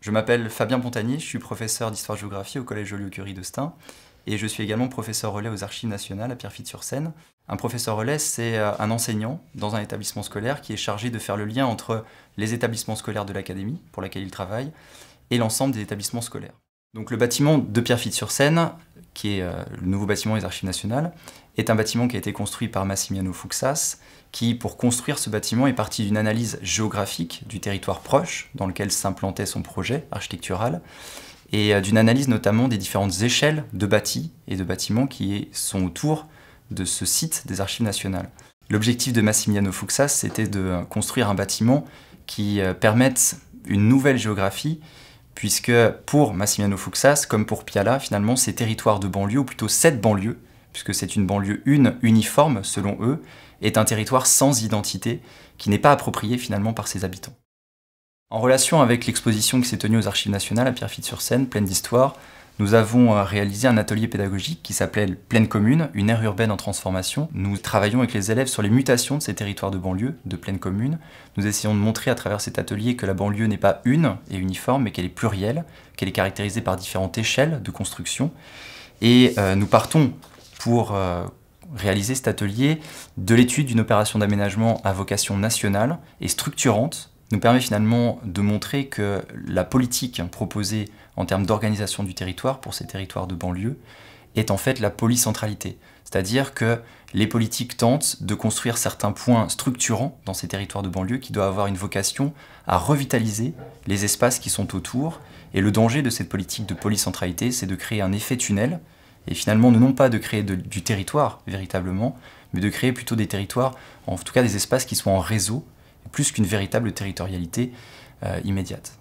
Je m'appelle Fabien Pontagny, je suis professeur d'histoire-géographie au Collège Joliot-Curie de Stein et je suis également professeur relais aux Archives nationales à Pierrefitte-sur-Seine. Un professeur relais, c'est un enseignant dans un établissement scolaire qui est chargé de faire le lien entre les établissements scolaires de l'académie, pour laquelle il travaille, et l'ensemble des établissements scolaires. Donc le bâtiment de Pierrefitte-sur-Seine, qui est le nouveau bâtiment des Archives nationales, est un bâtiment qui a été construit par Massimiliano Fuksas, qui, pour construire ce bâtiment, est parti d'une analyse géographique du territoire proche dans lequel s'implantait son projet architectural, et d'une analyse notamment des différentes échelles de bâtis et de bâtiments qui sont autour de ce site des Archives nationales. L'objectif de Massimiliano Fuksas, c'était de construire un bâtiment qui permette une nouvelle géographie, puisque pour Massimiliano Fuksas, comme pour Piala, finalement, ces territoires de banlieue, ou plutôt cette banlieue, puisque c'est une banlieue uniforme selon eux, est un territoire sans identité, qui n'est pas approprié finalement par ses habitants. En relation avec l'exposition qui s'est tenue aux Archives nationales à Pierrefitte-sur-Seine, pleine d'histoire, nous avons réalisé un atelier pédagogique qui s'appelait Pleine Commune, une aire urbaine en transformation. Nous travaillons avec les élèves sur les mutations de ces territoires de banlieue, de pleine commune. Nous essayons de montrer à travers cet atelier que la banlieue n'est pas une et uniforme, mais qu'elle est plurielle, qu'elle est caractérisée par différentes échelles de construction. Et nous partons pour réaliser cet atelier de l'étude d'une opération d'aménagement à vocation nationale et structurante, nous permet finalement de montrer que la politique proposée en termes d'organisation du territoire pour ces territoires de banlieue est en fait la polycentralité. C'est-à-dire que les politiques tentent de construire certains points structurants dans ces territoires de banlieue qui doivent avoir une vocation à revitaliser les espaces qui sont autour. Et le danger de cette politique de polycentralité, c'est de créer un effet tunnel et finalement non pas de créer du territoire véritablement, mais de créer plutôt des territoires, en tout cas des espaces qui soient en réseau, plus qu'une véritable territorialité immédiate.